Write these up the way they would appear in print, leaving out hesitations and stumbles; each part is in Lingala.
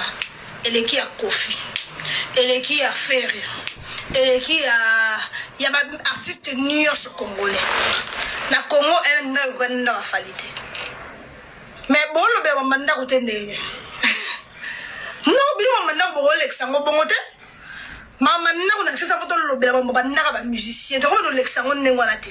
Kaka. Elle est qui a Kofi. Elle est qui a Ferry. Elle est qui a... Il y a un artiste new sur Congolais. Na Congo, elle n'a pas falité. Mais bon, le bébé m'a dit non, il m'a dit Alexandre Bongote. Maman n'a pas photo le bébé m'a musicien. Donc on Alexandre Nenguanate.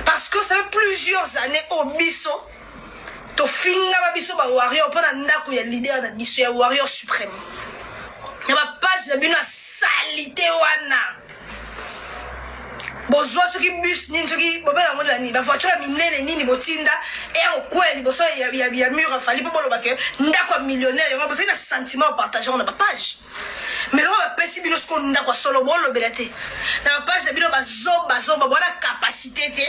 Parce que ça fait plusieurs années au biso. To finga ba biso ba warrior pour na ndako ya leader na biso ya warrior suprême. Ya ba page na bino salité wana. Bozwa soki bus nini soki bobe na mona ni ba voiture minene nini botinda et au coin ni boso ya mur fali pour boloba ke ndako millionnaire ya boso na sentiment partager on na ba page. Mais là on pesi bino sko ndako solo bolo belate. Na ba page na bino bazo bona capacité te.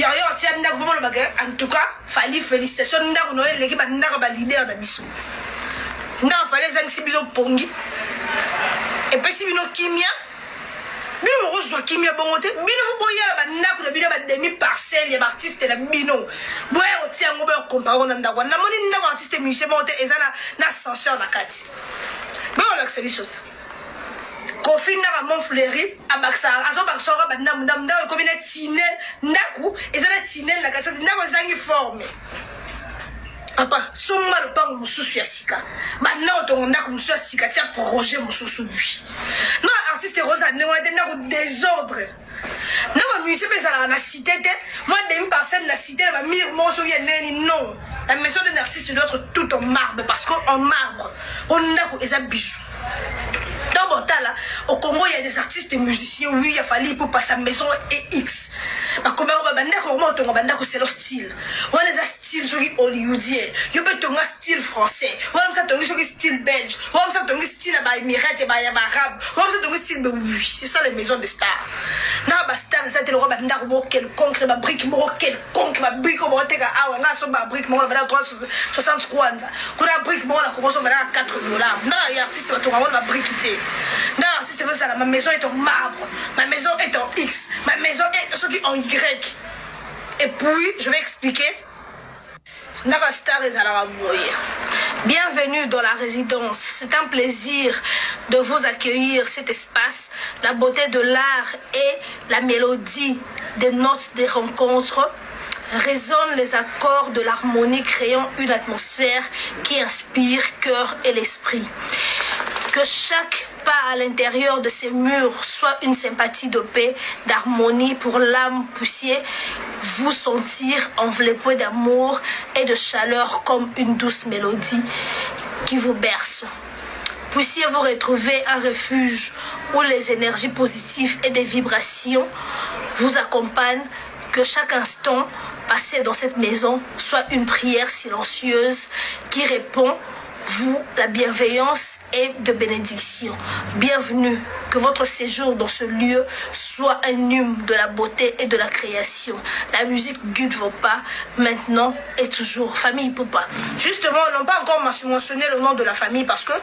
En tout cas, fallait félicitations. Nous avons l'équipe de leader de Bissou. Nous avons fait les exhibitions Pongi. Et puis, si nous Kimia, nous avons Kimia Bongote. Nous avons une demi-parcelle, les artistes et Bino. Nous avons comparé. Nous avons artiste musicien et nous ascenseur na kati. Nous avons l'accès. Kofi na mon fleury abaksa azo baksora banda munda ko bina tine ndaku ezana tine la katsa ndako zangi forme apa somma le pango mususu ya sika banda otongo ndako mususu ya sika tia projet mususu lui non artiste rosa ne wete ndako désordre na ba musicien pesa na cité te moi demi parcelle la cité ba mir mo so yeneni non la maison d'un artiste doit être tout en marbre parce qu'en marbre on a des bijoux. Dans mon temps là, au Congo il y a des artistes et musiciens, oui, il a fallu pour passer à la maison et X. Comment on va c'est leur style. On a des styles hollywoodien, il peut un style français, on a un style belge, on a un style émirate et arabe, on a un style oui, c'est ça les maisons des stars. Na ba star ça te le roi banda ko quelconque ba brique mo quelconque ba brique mo teka awa na so ba brique mo ba 360 kwanza kuna brique mo na ko so ba $4 na ya artiste ba to ba brique té na artiste ça ma maison est en marbre, ma maison est en X, ma maison est ce qui en Y. Et puis je vais expliquer. Bienvenue dans la résidence. C'est un plaisir de vous accueillir cet espace. La beauté de l'art et la mélodie des notes des rencontres résonnent les accords de l'harmonie, créant une atmosphère qui inspire cœur et l'esprit. Que chaque pas à l'intérieur de ces murs soit une sympathie de paix, d'harmonie pour l'âme. Puissiez vous sentir enveloppé d'amour et de chaleur comme une douce mélodie qui vous berce. Puissiez vous retrouver un refuge où les énergies positives et des vibrations vous accompagnent. Que chaque instant passé dans cette maison soit une prière silencieuse qui répond vous la bienveillance et de bénédiction. Bienvenue, que votre séjour dans ce lieu soit un hymne de la beauté et de la création. La musique guide vos pas, maintenant et toujours. Famille Poupa. Justement, on n'a pas encore mentionné le nom de la famille parce que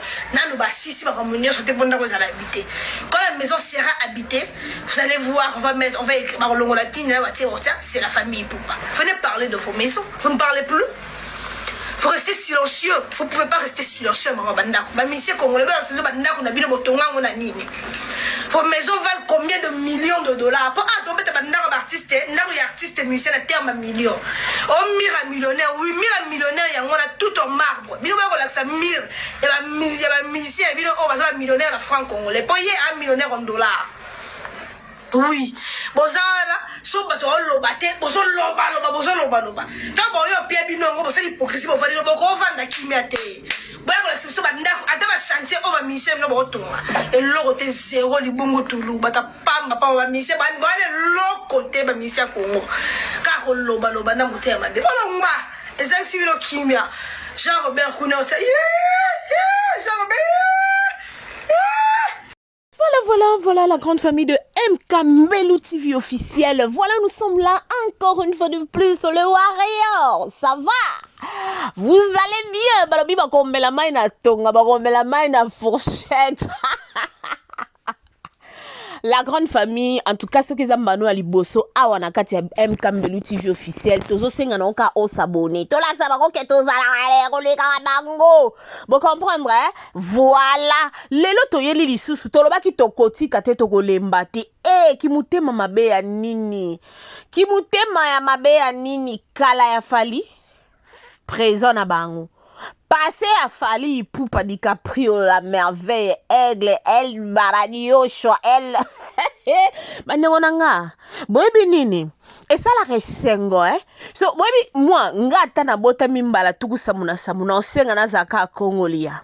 quand la maison sera habitée, vous allez voir, on va écrire c'est la famille Poupa. Venez parler de vos maisons. Vous ne parlez plus? Faut rester silencieux. Vous ne pouvez pas rester silencieux, maman Bandako. Ma mission congolais, c'est le Bandako, on a bien motonga, on a nini. Vos maisons valent combien de millions de dollars? Pour tomber ta Bandako artiste, n'a artiste musicien à terme à millions. Oh, mire millionnaire, oui, mire millionnaire, il y a tout en marbre. Bien, on va mire. Il y a un musicien, il y a un millionnaire à franc congolais. Pour y a un millionnaire en dollars. Oui, bozala so bato lobate bozo loba tant boyo pia binongo bozo hypocrisie bovali boko vanda kimia te boya ko la so bandako ata ba chantier o ba mise no botonga et lokote zéro libungu tulu bata pamba pa ba mise ba lokote ba mise Kongo ka ko loba na mote ya mande olongba ezang sibilo kimia Jean Robert Kunota Jean Robert. Voilà la grande famille de MK Mbelu TV officiel. Voilà, nous sommes là encore une fois de plus sur le Warrior. Ça va? Vous allez bien? Balobi bakombe la main na tonga, bakombe la main na fourchette. La grande famille, en tout cas, ceux qui ont bano à liboso, awana kati ya MK Mbelu TV officiel, tozo senga noka o s'abonner. To la sabako ke toza la koleka bango. Bon comprendre, hein? Voilà. Lelo toyeli lisusu, toloba ki tokoti kate tokolemba te. Kimutema mabe ya nini? Kimutema ya mabe ya nini? Kala ya fali présent na bango. Passé à Fali Ipupa DiCaprio, la merveille, aigle, elle, baradio, choix, elle. Manengonanga, boyebi nini? Et ça la resengo, hein? So, boyebi, moi, ngata na bota mimbala tuku samuna, osenga na zaka Kongolia.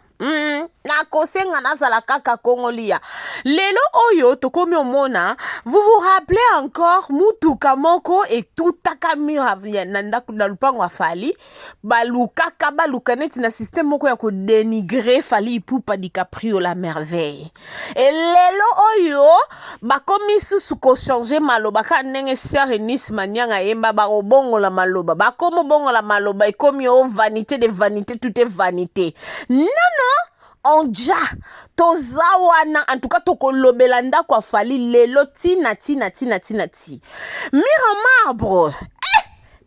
Na kosenga na zala kaka Kongolia. Lelo oyo tokomi omona, vous vous rappelez encore mutuka moko et tout takamira nanda na lupango wa Fali baluka neti na système moko ya ko dénigrer Fali Ipupa DiCaprio la merveille. Et lelo oyo bakomi susu ko changer maloba ka ndenge sœur Eunice Manyanga yemba ba bongo la maloba bakomo bongo la maloba ekomi o vanité de vanité, tout est vanité. Non onja tozawana en tout cas tokolobela ndako Fali lelo tina mira marbre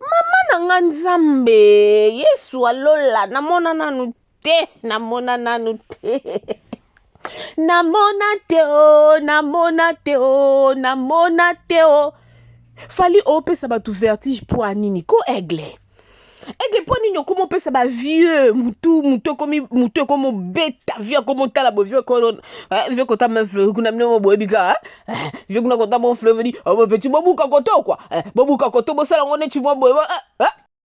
mama nanga nzambe Yesu alola namona nanu te namona te Fali opesa batu vertige pour anini ko aigle. Et des points nino comment peut ça ba vieux mutu comme beta vieux comme ta la vieux colonne vieux kota me fleuve kuna mne boy biga vieux kuna kota mon fleuve dit oh petit bobu kakoto quoi bobu kakoto bo sala ngone tu moi boy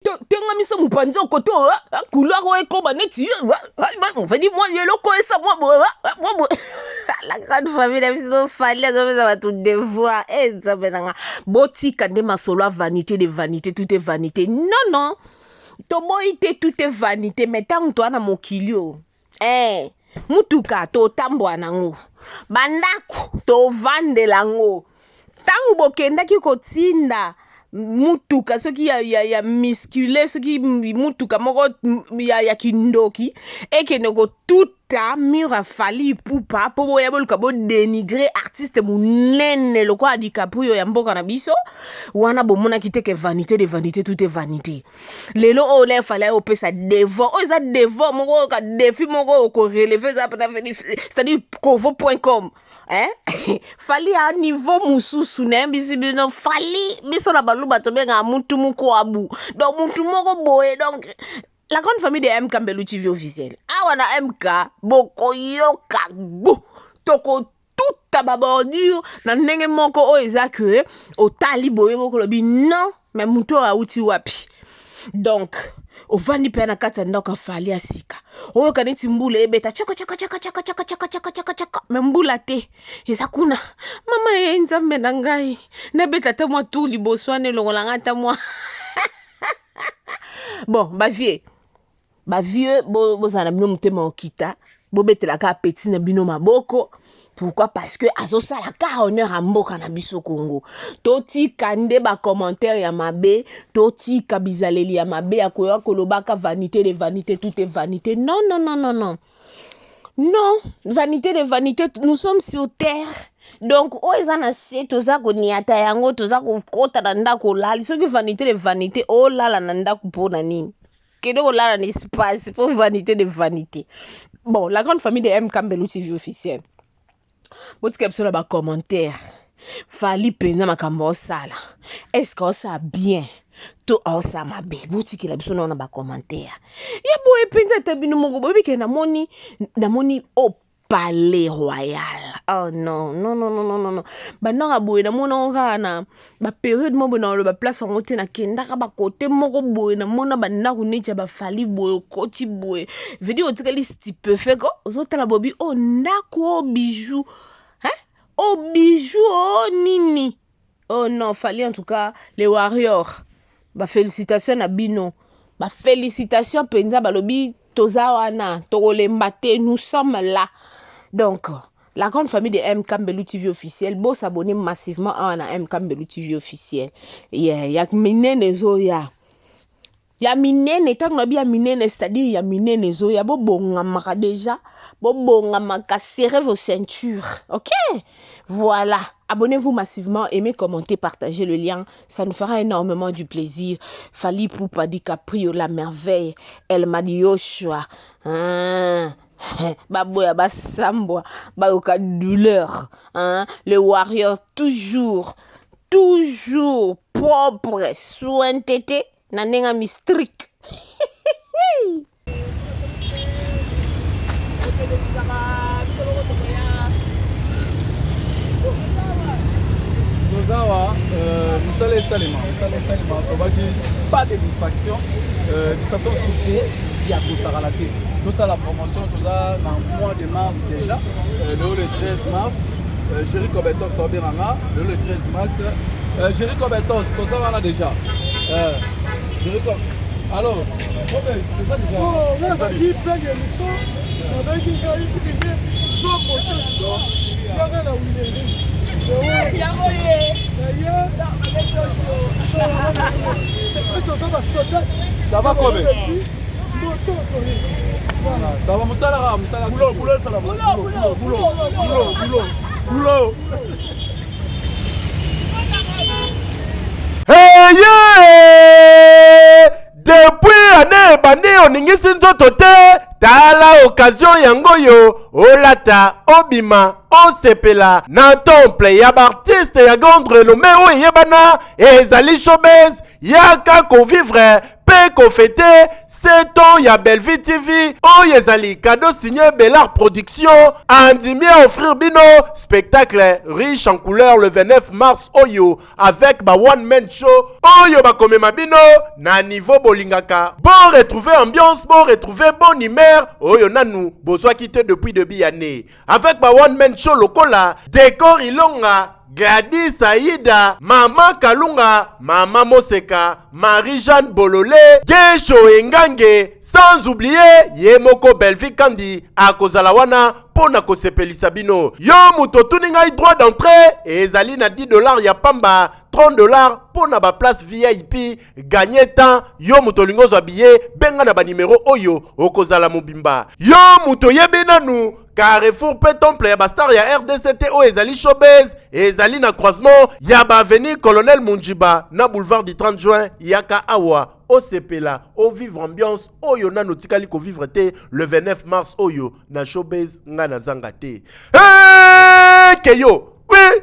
tenga miso mupanzi okoto couleur o ekoba neti on fait dit moi yelo ko ça moi la grande famille de Fali ça va tout devoir et ça benanga boti kande masolo vanité de vanité, tout est vanité. Non toboite tout est vanité, mais tant toi na mokilio mutuka to tambwa nango bandaku to vandela ngo tangu bokenda ki kotinda mutuka soki ya musculé soki mutuka moko ya kindoki ekene ko tuta mura Fali Ipupa po boya boluka bo dénigrer artiste munene loko a DiCaprio ya mboka na biso wana bomona kiteke vanité de vanité, tout est vanité. Lelo o le fallait opesa devant o za devant moko ka défi moko ko relever ça c'est-à-dire covo.com. Fali à niveau mususu na bisi bino Fali biso na baluba to benga mutu muko abu donc mutu moko boye donc la grande famille de MK Mbelu TV officiel awana MK boko yoka go toko toute babordure na ndenge moko o ezake o tali boye moko lobi non mais mutu a uti wapi donc ovani pe na kata ndoka Fali asika oyo kaneti mbule ebeta choko mbula te eza kuna mama ye nzambe na ngai na beta te moi tout liboswane longolanga ta moi bon ba vieux bozana bino mutema okita bobetela ka petit na bino maboko. Pourquoi? Parce que azosa la ka honneur a mboka na biso Congo. Toti kande ba commentaire ya mabe, toti kabizaleli ya mabe ya koya kolobaka vanité de vanité, tout est vanité. Non. Non, vanité de vanité, nous sommes sur terre. Donc, o ezana se toza ko niata yango, toza ko kota na ndako lali. Ce que vanité de vanité, o lala na ndako pona nini? Kedo o lala n'espace pour vanité de vanité. Bon, la grande famille de MK Mbelu TV officiel. Boti kapso la ba commentaire. Fali pena makambo sala. Est-ce que ça bien? To osa mabe. Boti ki la biso na ba commentaire. Ya boye penza tabino moko bobi ke na moni au palais royal. Oh non. Ba nanga boye na mona ngana ba période mo bona lo ba place en hotel na kenda ka ba côté moko boye na mona ba ndaku netia ba Fali boye koti boye. Veut dire otika liste peu fait ko ozotala bobi o ndaku o bijou. Oh bijou, oh nini. Oh non, Fali en tout cas, les warriors. Bah félicitations à Bino. Bah félicitations penza balobi tozawana, tolembate, nous sommes là. Donc, la grande famille de MK Mbelu TV officiel, beau s'abonner massivement à MK Mbelu TV officiel. Yak minene zoya. Ya minene, tant que ya minene, c'est-à-dire ya minene zo, ya bobongamaka déjà, bobongamaka, serrez vos ceintures, ok? Voilà, abonnez-vous massivement, aimez, commentez, partagez le lien, ça nous fera énormément du plaisir. Fally Ipupa DiCaprio, la merveille, El Madi Yoshua, baboya, basambwa, bayoka douleur, le warrior toujours propre, soin tété. Nanenga mistrik. Nozawa, Moussale Salima, pas de distraction, distraction surtout, il y a tout ça raté. Tout ça la promotion, tout ça dans le mois de mars déjà, le 13 mars, Jericho Betos Sobiranga, le 13 mars, Jericho Betos, tout ça va là déjà. Jericho, alors, c'est ça déjà. Oh, là, ça dit plein d'émissions, avec des gars qui disaient, soit pour te chaud, il y a rien à oublier. Ça va combien? Ça va Moussalara, boulot. Hey yeah! Depuis année bandi oningisi nzoto te tala occasion yango yo olata obima osepela na temple ya artiste ya grande renommée oyo yebana ezali showbiz yaka convivre pe kofete 7 ans ya Belleville TV oyo ezali cadeau signé Bellard Production andimi à offrir bino spectacle riche en couleurs le 29 mars oyo avec ba one man show oyo bakomema bino na niveau bolingaka bon retrouver ambiance bon retrouver bonne humeur oyo nanu bozwa quitté depuis début année avec ba one man show lokola décor ilonga Gladys Aïda, Maman Kalunga, Maman Moseka, Marie-Jeanne Bololé, Gesho Engange, sans oublier Yemoko Belleville Kandi, Akozalawana, Pona Kosepelisa bino. Yo muto tuninga droit d'entrée, et ezali na $10 ya pamba, $30 pona ba place VIP, gagner temps, yo muto lingozo habillé, benga na ba numéro oyo, okozala mobimba. Yo muto yebenanu, Carrefour pe temple ya bastar ya RDCT o ezali showbiz ezali na croisement ya ba avenue Colonel Munjiba na boulevard du 30 juin yaka awa o sepela o vivre ambiance oyo nano tikali ko vivre te le 29 mars oyo na showbiz nga na zanga te keyo oui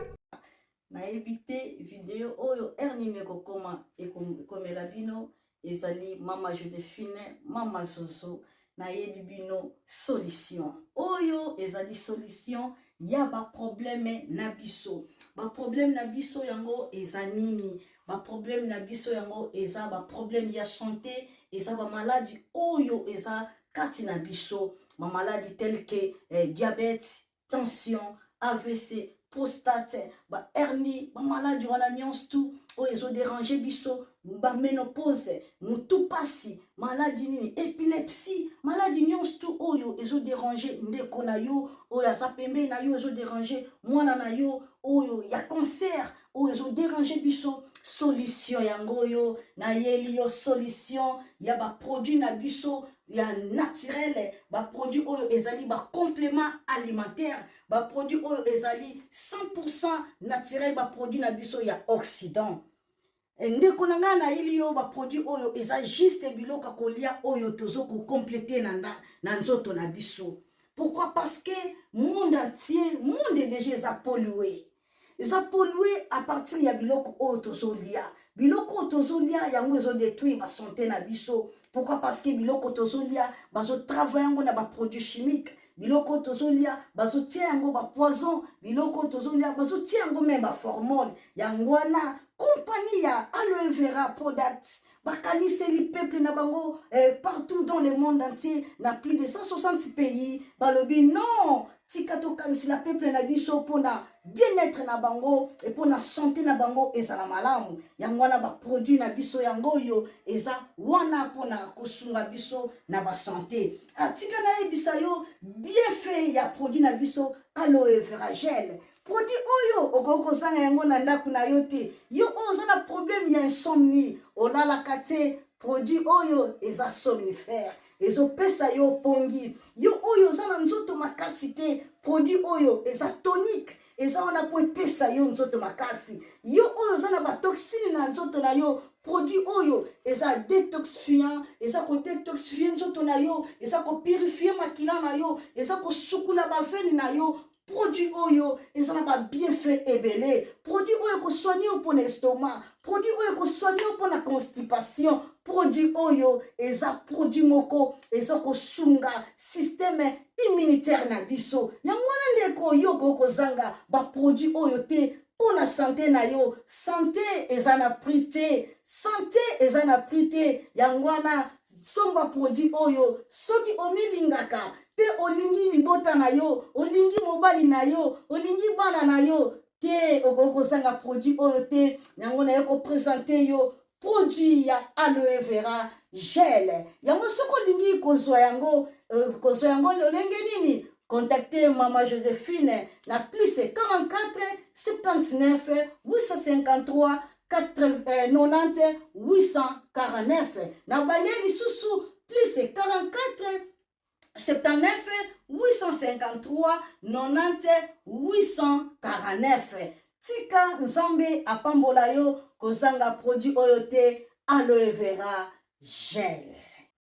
na évité vidéo oyo ernime kokoma ekomela bino ezali mama Joséphine mama Zozo na yebi bino solution oyo ezali solution ya ba problème na biso yango eza nini ba problème na biso yango eza ba problème ya santé eza ba maladie oyo eza kati na biso ba maladie telle que diabète tension AVC prostate ba hernie ba maladie wana nyonso tout oyo ezo déranger biso ba ménopause mutu pasi maladie nini épilepsie maladie nyonso tout oyo ezo déranger ndeko na yo oyo aza pembe na yo ezo déranger mwana na yo oyo ya cancer oyo ezo déranger biso solution yango yo na yeli yo solution ya ba produit na biso ya naturel ba produit oyo ezali ba complément alimentaire ba produit oyo ezali 100% naturel ba produit na biso ya Occident ndeko na nga na yeli yo ba produit oyo eza juste biloko kolia oyo tozo ko compléter na nzoto na biso. Pourquoi? Parce que monde entier monde déjà eza pollué. Eza pollué à partir ya biloko oyo tozolia. Biloko tozolia yango ezo détruire ba santé na biso. Pourquoi? Parce que biloko tozolia bazo travailler yango na ba produits chimiques. Biloko tozolia bazo tia yango ba poison. Biloko tozolia bazo tia yango même ba hormone. Yango wana compagnie ya aloe vera products bakaniseli peuple na bango partout dans le monde entier na plus de 160 pays balobi non tikato kanisila peuple na biso pona bien-être na bango et pona santé na bango ezala malamu yango wana ba produit na biso yango yo eza wana pona kosunga biso na ba santé atika na ebisa yo bien fait ya produit na biso aloe vera gel produit oyo okoko zanga yango na ndaku na yo te yo oza na problème ya insomnie olala kate produit oyo eza somnifère ezopesa yo pongi yo oyo oza na nzoto makasi te produit oyo eza tonique eza wana po epesa yo nzoto makasi yo oyo oza na batoxine na nzoto na yo produit oyo eza détoxifiant eza kodétoxifie nzoto na yo eza kopurifie makila na yo eza kosukula baveni na yo produit oyo eza na babienfait ebele produit oyo kosoigne yo mpona estomac produit oyo kosoigne yo mpona constipation produit oyo eza produit moko eza kosunga système immunitaire na biso yango wana ndeko yo kokozanga baproduit oyo te mpona santé na yo santé eza na prix te santé eza na prix te yango wana somba produit oyo soki omilingaka pe olingi libota na yo olingi mobali na yo olingi bana na yo te okozanga produit oyo te yango na yo kopresente yo produit ya aloe vera gel yango soki olingi kozwa yango lolenge nini contactez Maman Joséphine na plus 44 79 853 90 849 na balieli susu plus 44 79 853 90 849 tika nzambe apambola yo kozanga produit oyo te aloe vera gel.